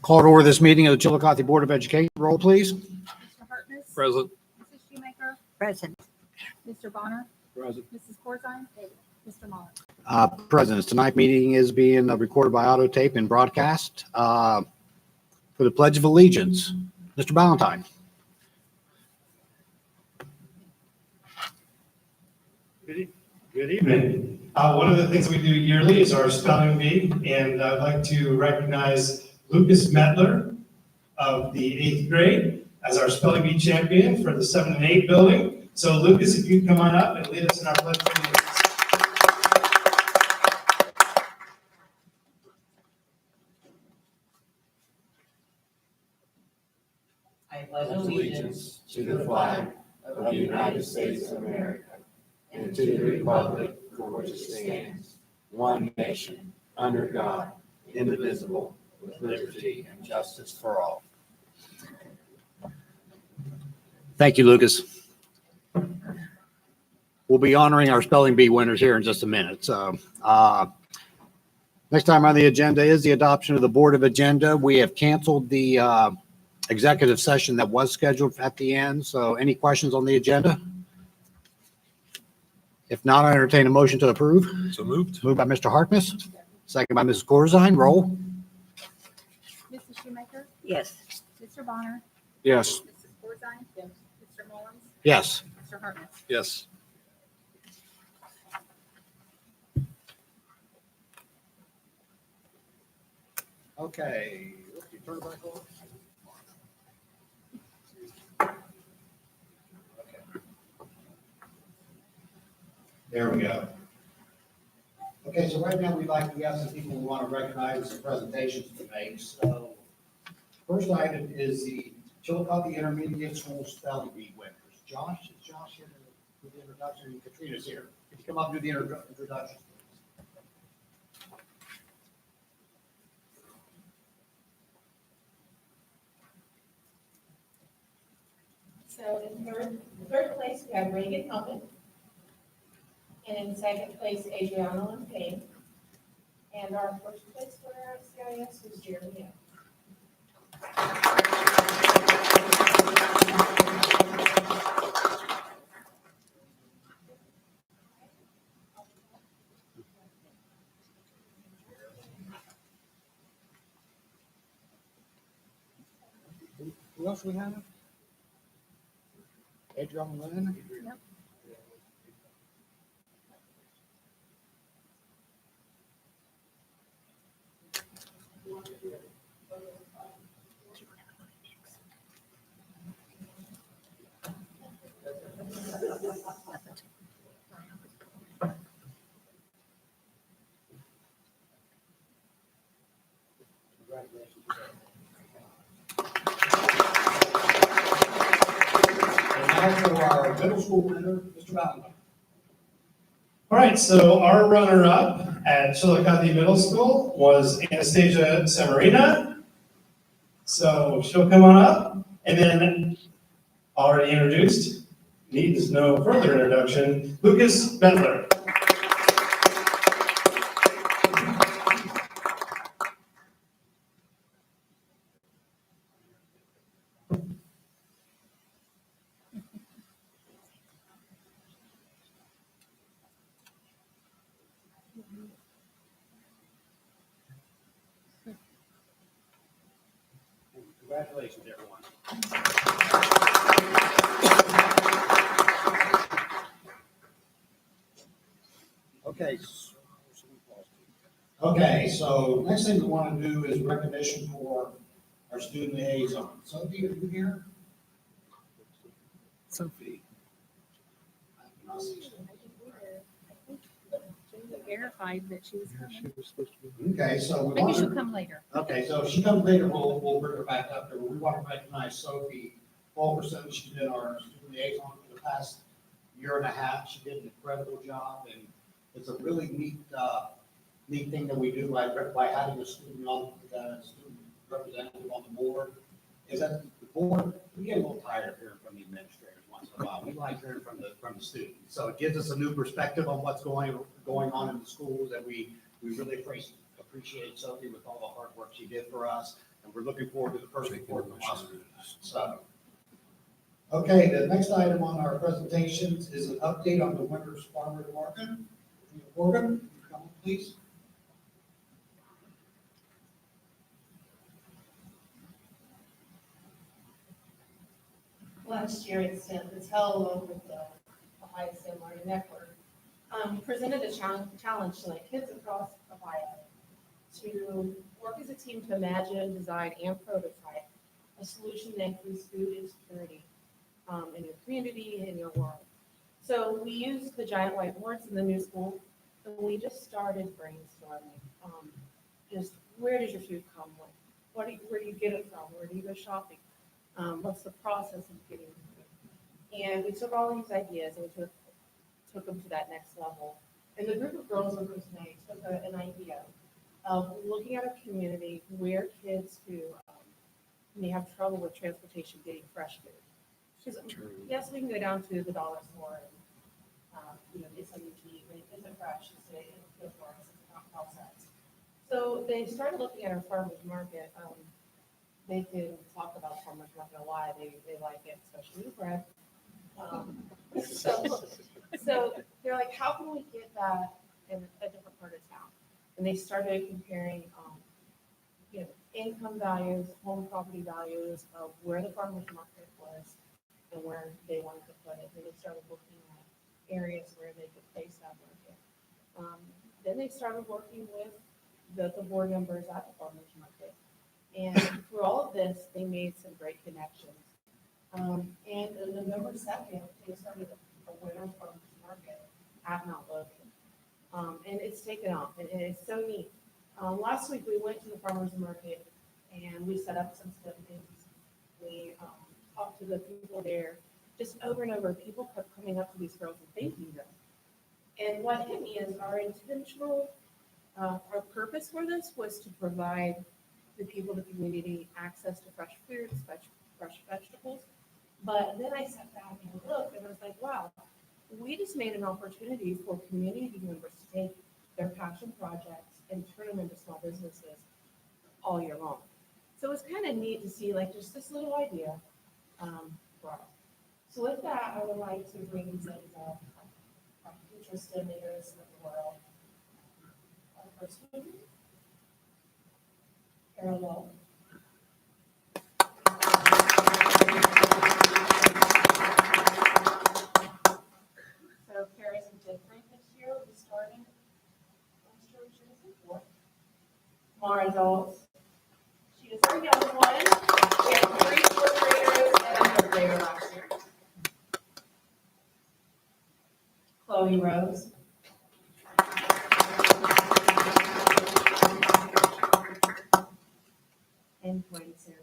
Call to order this meeting of the Chillicothe Board of Education. Roll, please. Mr. Hartness. Present. Mrs. Shoemaker. Present. Mr. Bonner. Present. Mrs. Corzine. Mr. Mullins. President, tonight's meeting is being recorded by auto tape and broadcast for the Pledge of Allegiance. Mr. Ballantyne. Good evening. One of the things we do yearly is our spelling bee, and I'd like to recognize Lucas Metler of the 8th grade as our spelling bee champion for the 7 and 8 building. So Lucas, if you'd come on up and lead us in our pledge of allegiance. I pledge allegiance to the flag of the United States of America and to the republic for which it stands, one nation, under God, indivisible, with liberty and justice for all. Thank you, Lucas. We'll be honoring our spelling bee winners here in just a minute. So next time on the agenda is the adoption of the Board of Agenda. We have canceled the executive session that was scheduled at the end. So any questions on the agenda? If not, I entertain a motion to approve. So moved. Moved by Mr. Harkness, second by Mrs. Corzine. Roll. Mrs. Shoemaker. Yes. Mr. Bonner. Yes. Mrs. Corzine. Mr. Mullins. Yes. Mr. Hartness. Yes. Okay. Turn it back on. There we go. Okay, so right now we'd like to have some people who want to recognize some presentations to make. So first item is the Chillicothe Intermediate School Spelling Bee winners. Josh, is Josh here to do the introduction? Katrina's here. Could you come up and do the introduction, please? So in third place, we have Reagan Helmet. And in second place, Adriana Lampaine. And our first place winner at CIS was Jeremy. Who else we have? Adriana Lynn? Yep. And now for our middle school winner, Mr. Valentine. All right, so our runner-up at Chillicothe Middle School was Anastasia Severina. So she'll come on up, and then already introduced, needs no further introduction, Lucas Bentler. Congratulations, everyone. Okay. Okay, so next thing we want to do is recognition for our student liaison. Sophie, are you here? Sophie. Verified that she was coming. Okay, so we Maybe want she'll to, come later. okay, so if she comes later, we'll bring her back up there. We want to recognize Sophie Fulkerson. She's been our student liaison for the past year and a half. She did an incredible job, and it's a really neat thing that we do by having a student representative on the board. Is that the board, we get a little tired of hearing from the administrators once in a while. We like hearing from the students. So it gives us a new perspective on what's going on in the schools, and we really appreciate Sophie with all the hard work she did for us, and we're looking forward to the first report from us. So, okay, the next item on our presentations is an update on the winter's farmers market. Logan, come on, please. Last year, it's held along with the Ohio State Learning Network, presented a challenge to like kids across Ohio to work as a team to imagine, design, and prototype a solution that includes food insecurity in your community and in your world. So we used the giant whiteboards in the new school, and we just started brainstorming. Just where does your food come from? Where do you get it from? Where do you go shopping? What's the process of getting food? And we took all these ideas and we took them to that next level. And the group of girls over tonight took an idea of looking at a community where kids who may have trouble with transportation getting fresh food. Because yes, we can go down to the dollar store and get something to eat, but it isn't fresh. It's good for us. It's not processed. So they started looking at our farmers market. They can talk about farmers market a lot. They like it, especially with bread. So they're like, how can we get that in a different part of town? And they started comparing, income values, home property values of where the farmers market was and where they wanted to put it. And they started looking at areas where they could place that market. Then they started working with the board members at the farmers market. And through all of this, they made some great connections. And on November 2nd, they started a winter farmers market at Mount Logan. And it's taken off, and it's so neat. Last week, we went to the farmers market, and we set up some stuff. We talked to the people there. Just over and over, people kept coming up to these girls and thanking them. And what hit me is our intentional, our purpose for this was to provide the people in the community access to fresh foods, fresh vegetables. But then I sat back and looked, and I was like, wow, we just made an opportunity for community members to take their passion projects and turn them into small businesses all year long. So it's kind of neat to see like just this little idea grow. So with that, I would like to bring some future STEM leaders of the world. Our first one, Parallel. So Carrie's in 10th grade this year. We started last year. She was in 4th. More adults. She is our young one. We have 3 4th graders and a 3rd grader last year. Chloe Rose. And 22.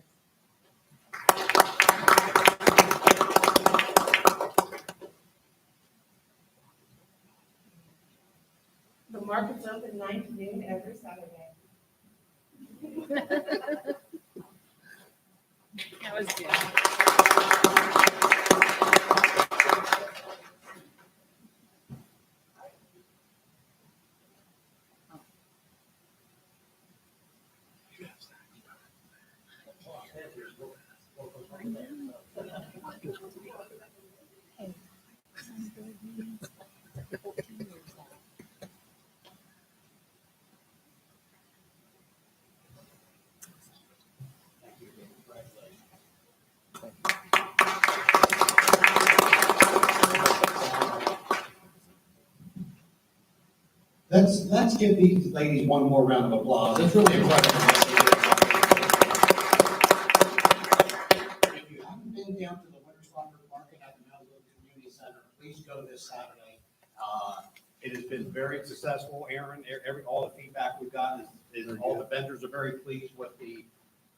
The market's open 9 to noon every Saturday. That was good. Let's give these ladies one more round of applause. It's really impressive. If you haven't been down to the Winter Farmers Market at the Mount Logan Community Center, please go this Saturday. It has been very successful. Aaron, all the feedback we've gotten is all the vendors are very pleased with the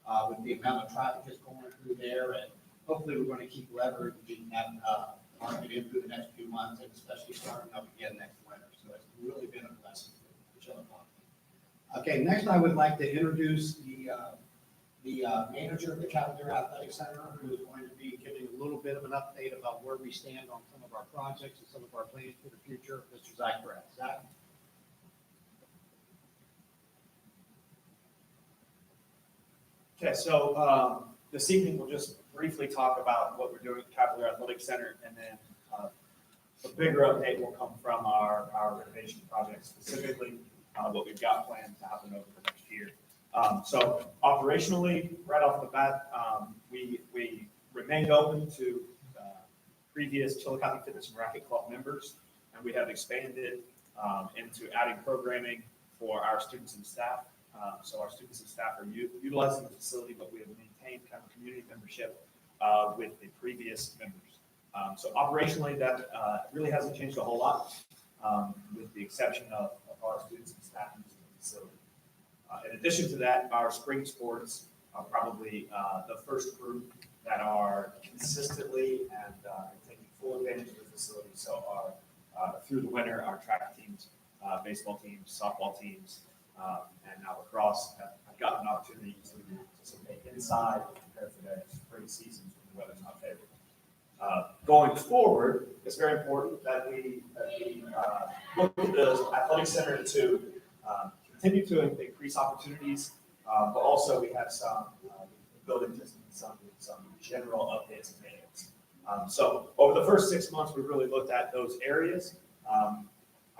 amount of traffic that's going through there, and hopefully we're going to keep leveraging that market in through the next few months, and especially starting up again next winter. So it's really been a blessing for Chillicothe. Okay, next I would like to introduce the manager of the Cavalier Athletic Center, who is going to be giving a little bit of an update about where we stand on some of our projects and some of our plans for the future. Mr. Zach Brett. Zach? Okay, so this evening we'll just briefly talk about what we're doing at Cavalier Athletic Center, and then a bigger update will come from our renovation project, specifically what we've got planned to happen over the next year. So operationally, right off the bat, we remained open to previous Chillicothe Fitness and Racket Club members, and we have expanded into adding programming for our students and staff. So our students and staff are utilizing the facility, but we have maintained kind of community membership with the previous members. So operationally, that really hasn't changed a whole lot, with the exception of our students and staff using the facility. In addition to that, our spring sports are probably the first group that are consistently and taking full advantage of the facility. So through the winter, our track teams, baseball teams, softball teams, and now lacrosse have gotten an opportunity to participate inside compared to their spring seasons when the weather's not favorable. Going forward, it's very important that we look at the athletic center to continue to increase opportunities, but also we have some building some general updates and maintenance. So over the first 6 months, we really looked at those areas.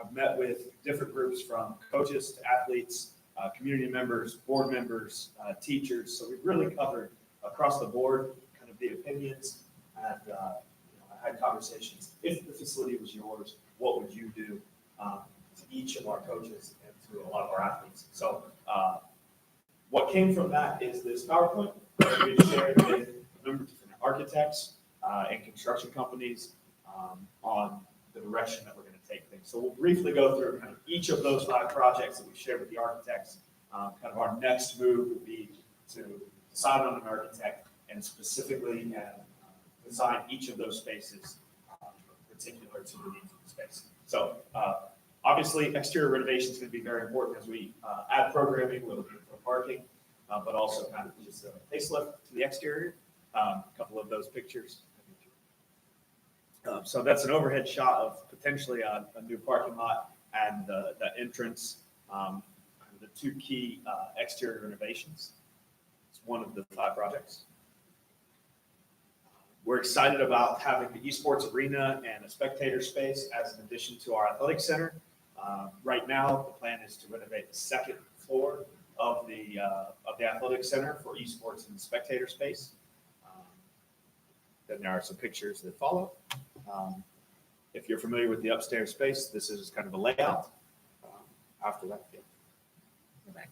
I've met with different groups from coaches to athletes, community members, board members, teachers. So we've really covered across the board kind of the opinions, and I had conversations. If the facility was yours, what would you do to each of our coaches and to a lot of our athletes? So what came from that is this PowerPoint that we shared with a number of different architects and construction companies on the direction that we're going to take things. So we'll briefly go through kind of each of those 5 projects that we shared with the architects. Kind of our next move would be to decide on an architect and specifically design each of those spaces particular to the needs of the space. So obviously, exterior renovation is going to be very important as we add programming. We're looking for parking, but also kind of just a facelift to the exterior. A couple of those pictures. So that's an overhead shot of potentially a new parking lot and the entrance, the 2 key exterior renovations. It's one of the 5 projects. We're excited about having the esports arena and a spectator space as an addition to our athletic center. Right now, the plan is to renovate the 2nd floor of the athletic center for esports and spectator space. Then there are some pictures that follow. If you're familiar with the upstairs space, this is kind of a layout. After that, yeah. Go back.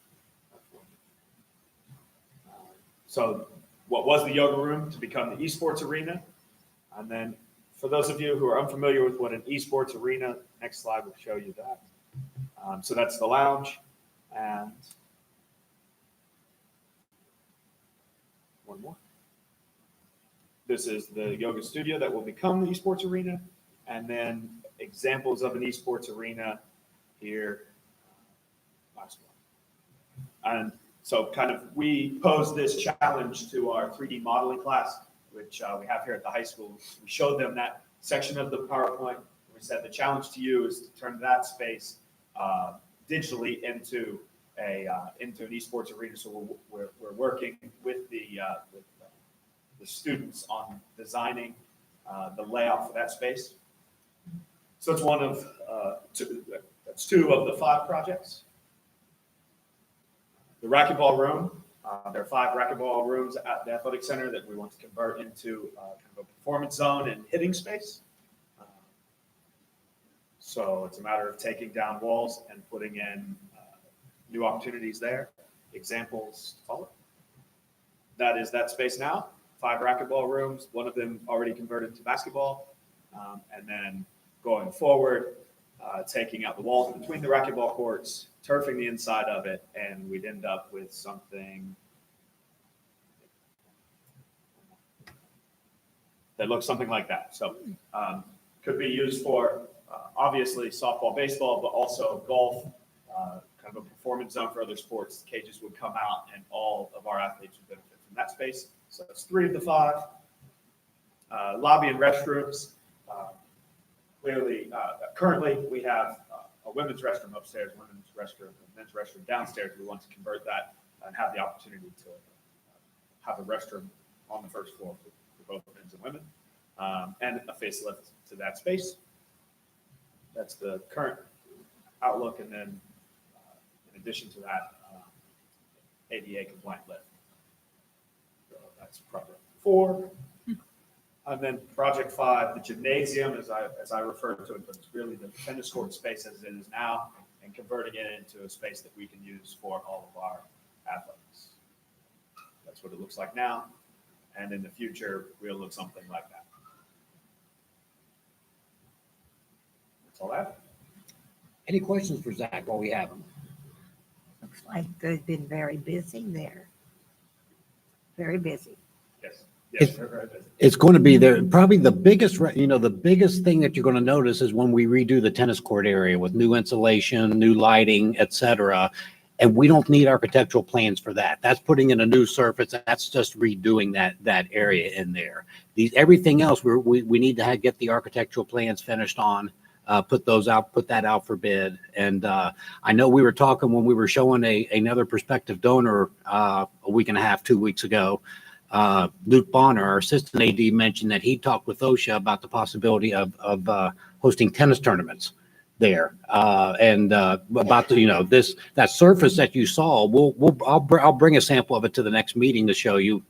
So what was the yoga room to become the esports arena. And then for those of you who are unfamiliar with what an esports arena, next slide will show you that. So that's the lounge, and one more. This is the yoga studio that will become the esports arena, and then examples of an esports arena here. Last one. And so kind of we posed this challenge to our 3D modeling class, which we have here at the high school. We showed them that section of the PowerPoint. We said the challenge to you is to turn that space digitally into an esports arena. So we're working with the students on designing the layout for that space. So it's one of that's 2 of the 5 projects. The racquetball room. There are 5 racquetball rooms at the athletic center that we want to convert into kind of a performance zone and hitting space. So it's a matter of taking down walls and putting in new opportunities there. Examples follow. That is that space now. 5 racquetball rooms, one of them already converted to basketball. And then going forward, taking out the walls between the racquetball courts, turfing the inside of it, and we'd end up with something that looks something like that. So could be used for obviously softball, baseball, but also golf, kind of a performance zone for other sports. The cages would come out and all of our athletes would benefit from that space. So that's 3 of the 5. Lobby and restrooms. Clearly, currently we have a women's restroom upstairs, women's restroom, a men's restroom downstairs. We want to convert that and have the opportunity to have a restroom on the first floor for both men's and women, and a facelift to that space. That's the current outlook, and then in addition to that, ADA compliant lift. So that's project 4. And then project 5, the gymnasium, as I refer to it, but it's really the tennis court space as it is now, and converting it into a space that we can use for all of our athletics. That's what it looks like now, and in the future, we'll look something like that. That's all I have. Any questions for Zach while we have him? Looks like they've been very busy there. Very busy. Yes, yes, they're very busy. It's going to be there. Probably the biggest, the biggest thing that you're going to notice is when we redo the tennis court area with new insulation, new lighting, et cetera. And we don't need architectural plans for that. That's putting in a new surface. That's just redoing that area in there. Everything else, we need to get the architectural plans finished on. Put that out for bid. And I know we were talking when we were showing another prospective donor a week and a half, 2 weeks ago. Luke Bonner, our assistant AD, mentioned that he talked with OSHA about the possibility of hosting tennis tournaments there. And about that surface that you saw, I'll bring a sample of it to the next meeting to show you.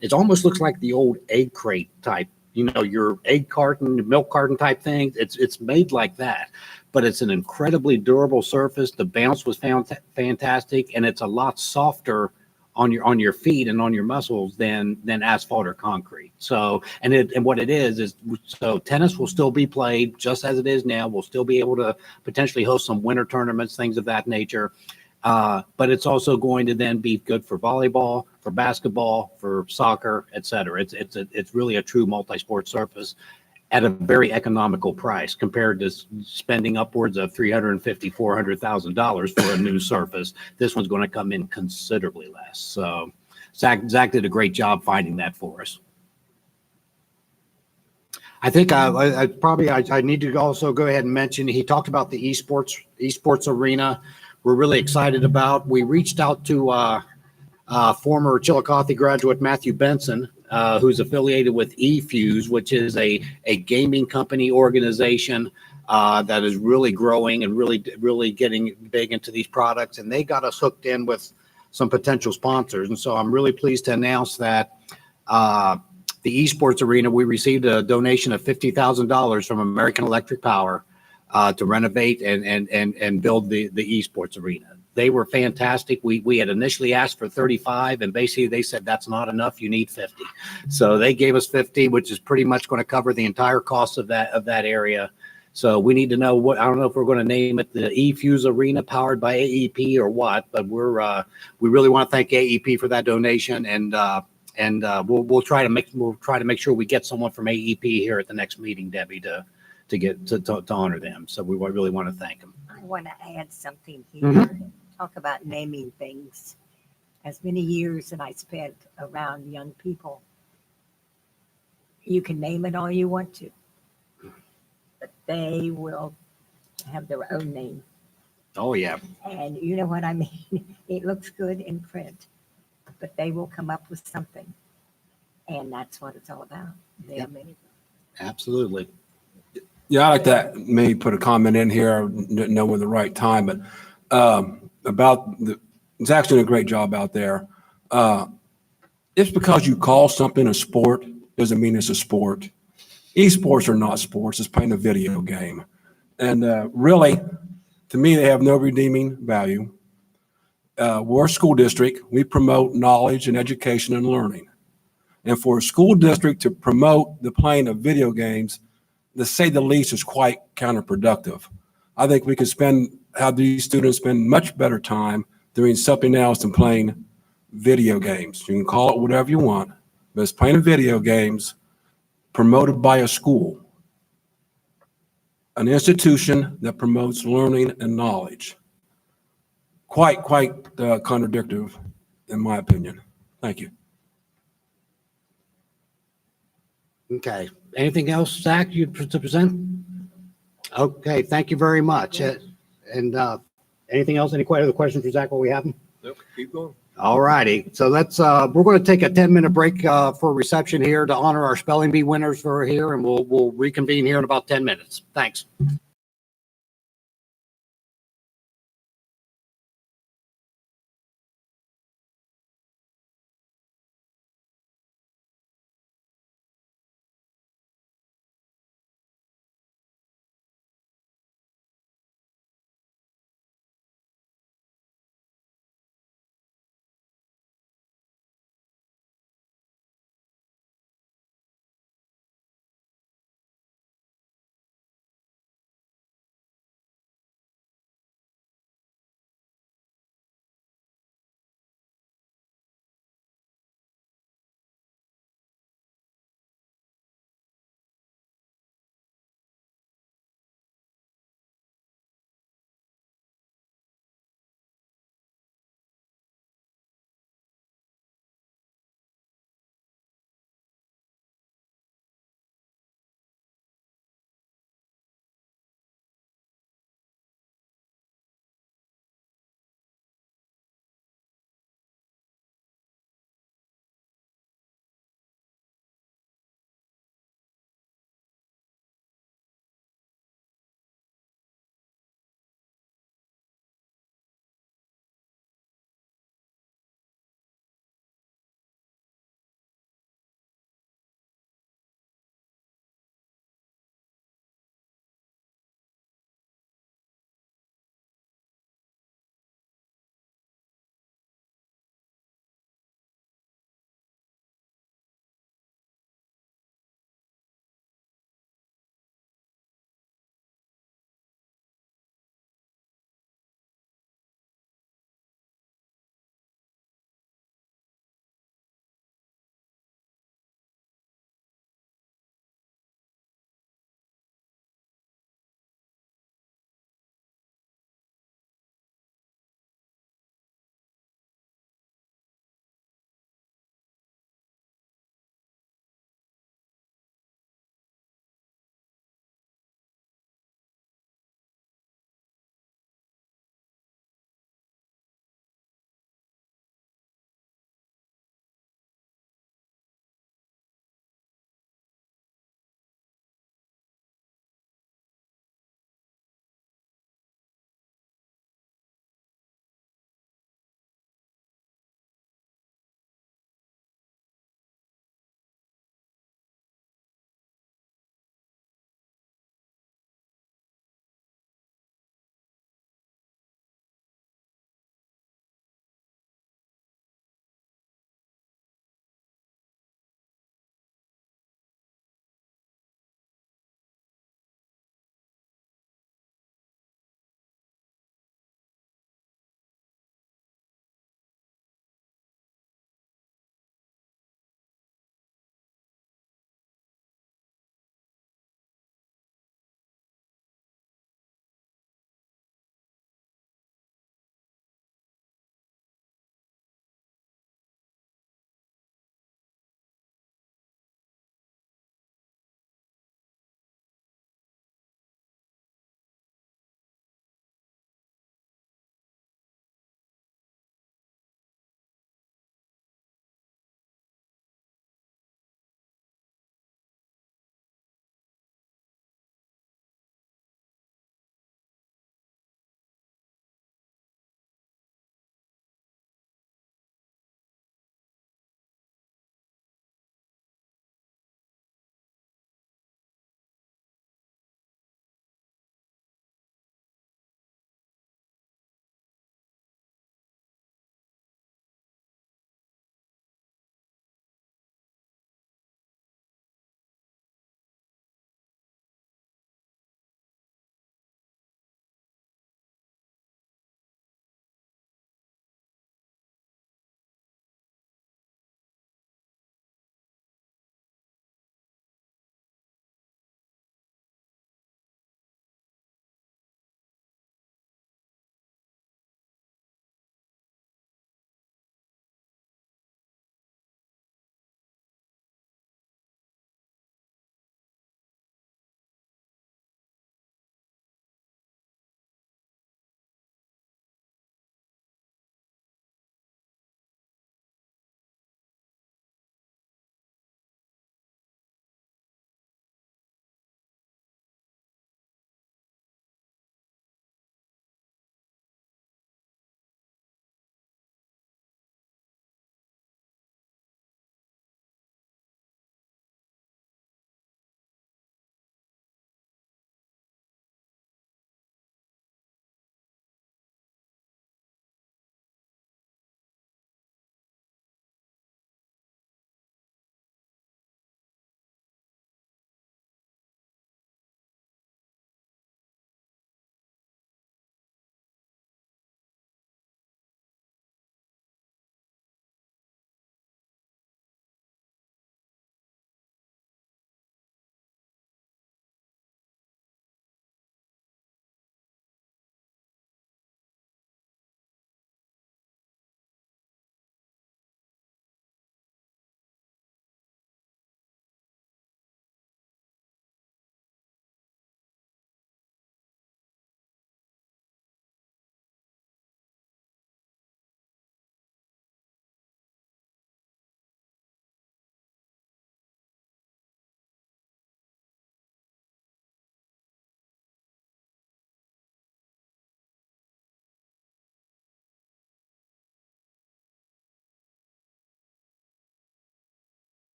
It almost looks like the old egg crate type. Your egg carton, milk carton type thing. It's made like that, but it's an incredibly durable surface. The bounce was fantastic, and it's a lot softer on your feet and on your muscles than asphalt or concrete. So, and what it is so tennis will still be played just as it is now. We'll still be able to potentially host some winter tournaments, things of that nature. But it's also going to then be good for volleyball, for basketball, for soccer, et cetera. It's really a true multi-sport surface at a very economical price compared to spending upwards of $350,000, $400,000 for a new surface. This one's going to come in considerably less. So Zach did a great job finding that for us. I think I need to also go ahead and mention, he talked about the esports arena. We're really excited about. We reached out to former Chillicothe graduate Matthew Benson, who's affiliated with eFuse, which is a gaming company organization that is really growing and really getting big into these products. And they got us hooked in with some potential sponsors. And so I'm really pleased to announce that the esports arena, we received a donation of $50,000 from American Electric Power to renovate and build the esports arena. They were fantastic. We had initially asked for 35, and basically they said that's not enough. You need 50. So they gave us 50, which is pretty much going to cover the entire cost of that area. So we need to know I don't know if we're going to name it the eFuse Arena powered by AEP or what, but we really want to thank AEP for that donation, and we'll try to make sure we get someone from AEP here at the next meeting, Debbie, to honor them. So we really want to thank them. I want to add something here. Mm-hmm. Talk about naming things. As many years that I spent around young people, you can name it all you want to, but they will have their own name. Oh, yeah. And you know what I mean? It looks good in print, but they will come up with something. And that's what it's all about. Yep. Absolutely. Yeah, I like that. Maybe put a comment in here, didn't know when the right time, but Zach's doing a great job out there. It's because you call something a sport doesn't mean it's a sport. Esports are not sports. It's playing a video game. And really, to me, they have no redeeming value. We're a school district. We promote knowledge and education and learning. And for a school district to promote the playing of video games, to say the least, is quite counterproductive. I think we could have these students spend much better time doing something else than playing video games. You can call it whatever you want, but it's playing video games promoted by a school, an institution that promotes learning and knowledge. Quite contradictory, in my opinion. Thank you. Okay. Anything else, Zach, to present? Okay. Thank you very much. And anything else? Any other questions for Zach while we have him? Nope, keep going. All righty. So we're going to take a 10-minute break for reception here to honor our spelling bee winners who are here, and we'll reconvene here in about 10 minutes. Thanks.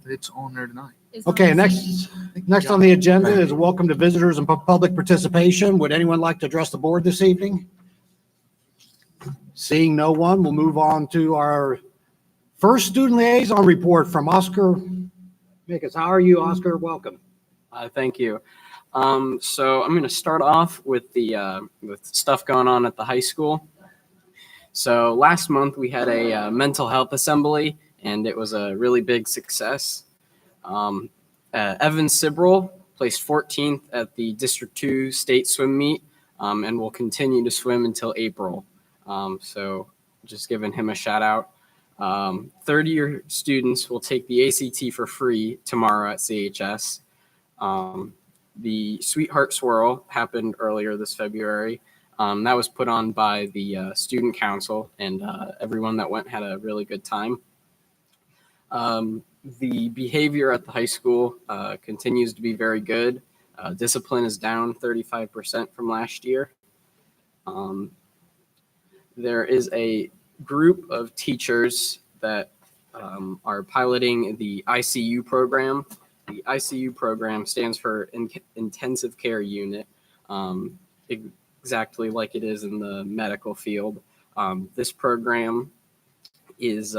It's on there tonight. It's on Okay, the next on the agenda is welcome to visitors and public participation. Would anyone like to address the board this evening? Seeing no one, we'll move on to our first student liaison report from Oscar Mikas. How are you, Oscar? Welcome. Thank you. So I'm going to start off with with stuff going on at the high school. So last month we had a mental health assembly, and it was a really big success. Evan Sibrel placed 14th at the District 2 state swim meet, and will continue to swim until April. So just giving him a shout out. 30-year students will take the ACT for free tomorrow at CHS. The Sweetheart Swirl happened earlier this February. That was put on by the student council, and everyone that went had a really good time. The behavior at the high school continues to be very good. Discipline is down 35% from last year. There is a group of teachers that are piloting the ICU program. The ICU program stands for Intensive Care Unit, exactly like it is in the medical field. This program is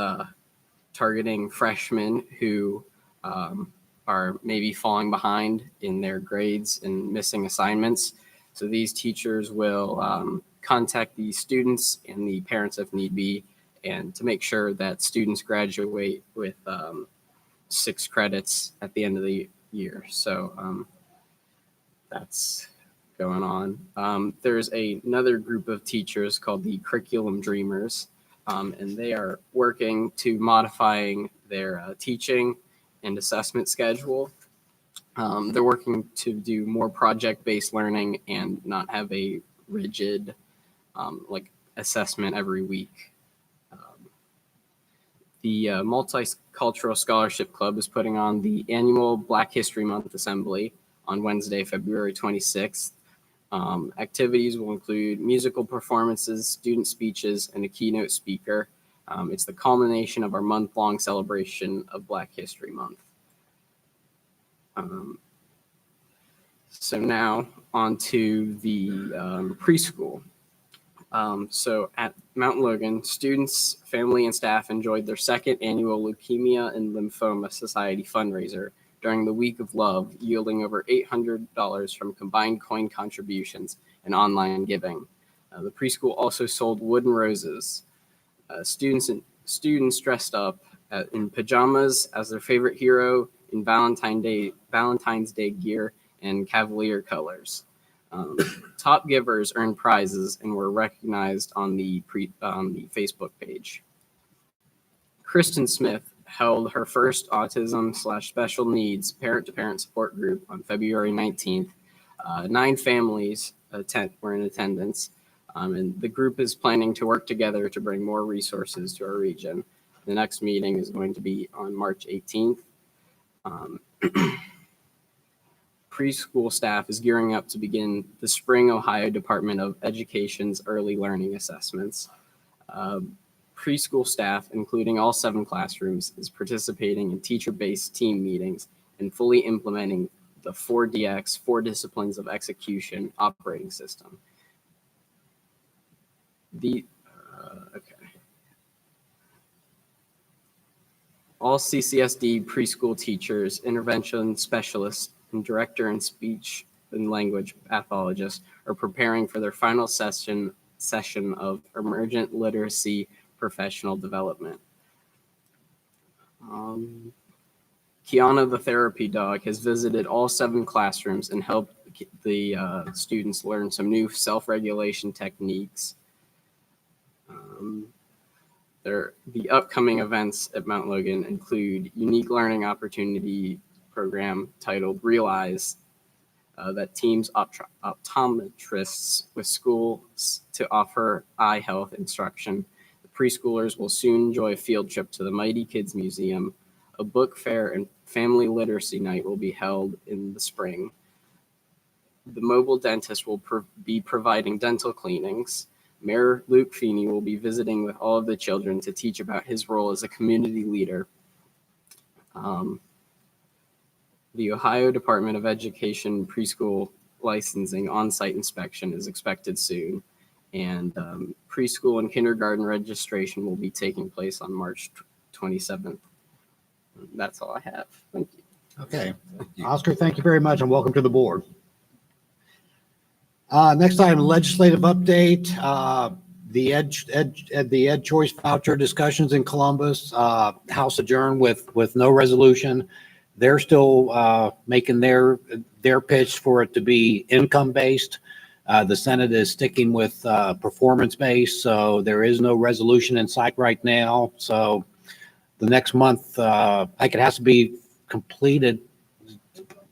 targeting freshmen who are maybe falling behind in their grades and missing assignments. So these teachers will contact the students and the parents if need be, and to make sure that students graduate with 6 credits at the end of the year. So that's going on. There's another group of teachers called the Curriculum Dreamers, and they are working to modifying their teaching and assessment schedule. They're working to do more project-based learning and not have a rigid assessment every week. The Multicultural Scholarship Club is putting on the annual Black History Month Assembly on Wednesday, February 26th. Activities will include musical performances, student speeches, and a keynote speaker. It's the culmination of our month-long celebration of Black History Month. So now on to the preschool. So at Mount Logan, students, family, and staff enjoyed their second annual Leukemia and Lymphoma Society fundraiser during the Week of Love, yielding over $800 from combined coin contributions and online giving. The preschool also sold wooden roses. Students dressed up in pajamas as their favorite hero in Valentine's Day gear and Cavalier colors. Top givers earned prizes and were recognized on the Facebook page. Kristen Smith held her first autism/special needs parent-to-parent support group on February 19th. 9 families were in attendance, and the group is planning to work together to bring more resources to our region. The next meeting is going to be on March 18th. Preschool staff is gearing up to begin the spring Ohio Department of Education's early learning assessments. Preschool staff, including all 7 classrooms, is participating in teacher-based team meetings and fully implementing the 4DX, 4 Disciplines of Execution operating system. All CCSD preschool teachers, intervention specialists, and director and speech and language pathologists are preparing for their final session of emergent literacy professional development. Kiana, the therapy dog, has visited all 7 classrooms and helped the students learn some new self-regulation techniques. The upcoming events at Mount Logan include unique learning opportunity program titled Realize that teams optometrists with schools to offer eye health instruction. The preschoolers will soon enjoy a field trip to the Mighty Kids Museum. A book fair and family literacy night will be held in the spring. The mobile dentist will be providing dental cleanings. Mayor Luke Feeney will be visiting with all of the children to teach about his role as a community leader. The Ohio Department of Education preschool licensing on-site inspection is expected soon. And preschool and kindergarten registration will be taking place on March 27th. That's all I have. Thank you. Okay. Oscar, thank you very much and welcome to the board. Next item, legislative update. The Ed Choice voucher discussions in Columbus, House adjourned with no resolution. They're still making their pitch for it to be income-based. The Senate is sticking with performance-based, so there is no resolution in sight right now. So the next month, I think it has to be completed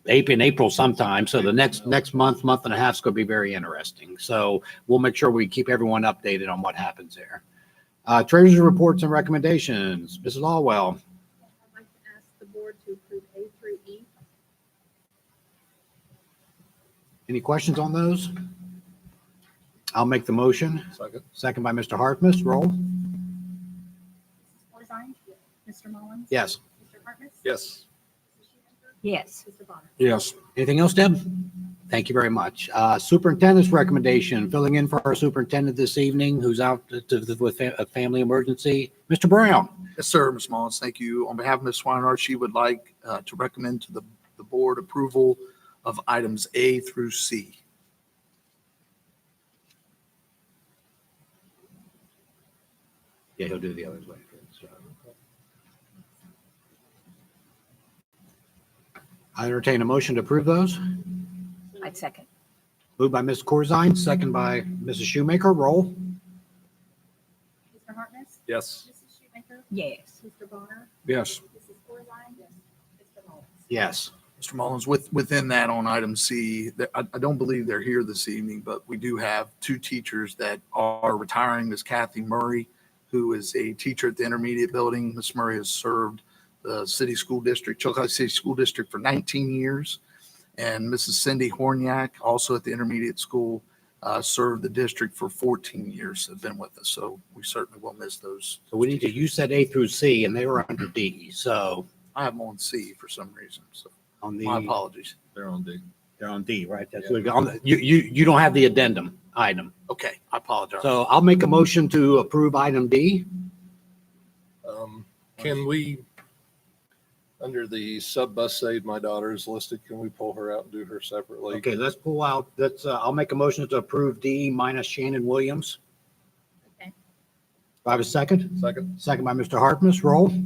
in April sometime. So the next month and a half is going to be very interesting. So we'll make sure we keep everyone updated on what happens there. Treasury reports and recommendations. Mrs. Allwell. I'd like to ask the board to approve A through E. Any questions on those? I'll make the motion. Second. Second by Mr. Hartmus. Roll. Mrs. Corzine? Mr. Mullins? Yes. Mr. Hartness? Yes. Mrs. Shoemaker? Yes. Mr. Bonner? Yes. Anything else, Deb? Thank you very much. Superintendent's recommendation, filling in for our superintendent this evening, who's out with a family emergency. Mr. Brown. Yes, sir, Ms. Mullins, thank you. On behalf of Ms. Swinehart, she would like to recommend to the board approval of items A through C. Yeah, he'll do the others later. So. I entertain a motion to approve those. I'd second. Moved by Ms. Corzine, second by Mrs. Shoemaker. Roll. Mr. Hartness? Yes. Mrs. Shoemaker? Yes. Mr. Bonner? Yes. Mrs. Corzine? Yes. Mr. Mullins? Yes. Mr. Mullins, within that on item C, I don't believe they're here this evening, but we do have two teachers that are retiring. Ms. Kathy Murray, who is a teacher at the intermediate building. Ms. Murray has served the Chillicothe City School District for 19 years. And Mrs. Cindy Horniak, also at the intermediate school, served the district for 14 years, have been with us. So we certainly will miss those. So we need to, you said A through C and they were under D. So I have them on C for some reason. So on my the, apologies. They're on D. they're on D, right? That's Yeah. what on the, you don't have the addendum item. Okay, I apologize. So I'll make a motion to approve item D. Can we, under the sub bus aid, my daughter is listed, can we pull her out and do her separately? Okay, let's pull out, I'll make a motion to approve D minus Shannon Williams. Okay. Do I have a second? Second. Second by Mr. Hartmus. Roll. Mr.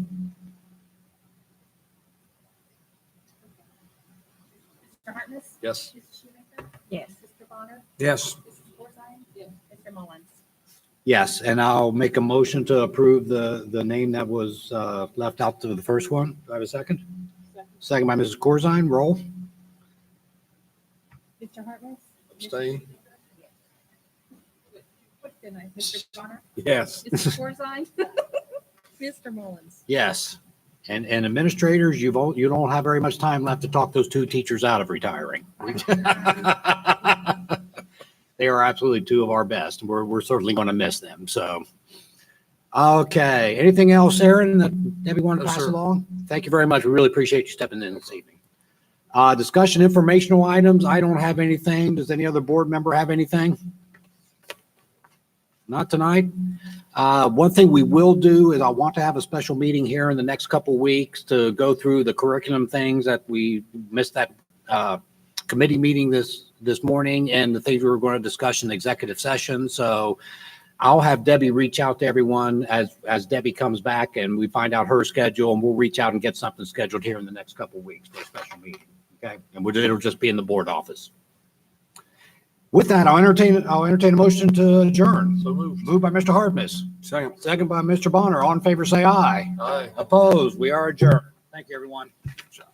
Hartness? Yes. Mrs. Shoemaker? Yes. Mr. Bonner? Yes. Mrs. Corzine? Yes. Mr. Mullins? Yes, and I'll make a motion to approve the name that was left out to the first one. Do I have a second? Second by Mrs. Corzine. Roll. Mr. Hartness? Abstain. What did I, Mr. Bonner? Yes. Mrs. Corzine? Mr. Mullins? Yes. And administrators, you don't have very much time left to talk those two teachers out of retiring. They are absolutely two of our best. We're certainly going to miss them. So, okay. Anything else, Aaron, that Debbie wanted to No, pass sir. along? Thank you very much. We really appreciate you stepping in this evening. Discussion informational items. I don't have anything. Does any other board member have anything? Not tonight. One thing we will do is I want to have a special meeting here in the next couple weeks to go through the curriculum things that we missed that committee meeting this morning and the things we were going to discuss in the executive session. So I'll have Debbie reach out to everyone as Debbie comes back and we find out her schedule, and we'll reach out and get something scheduled here in the next couple of weeks for a special meeting. Okay. And it'll just be in the board office. With that, I'll entertain a motion to adjourn. So moved. Moved by Mr. Hartmus. Second. Second by Mr. Bonner. All in favor, say aye. Aye. Opposed? We are adjourned. Thank you, everyone. Good job.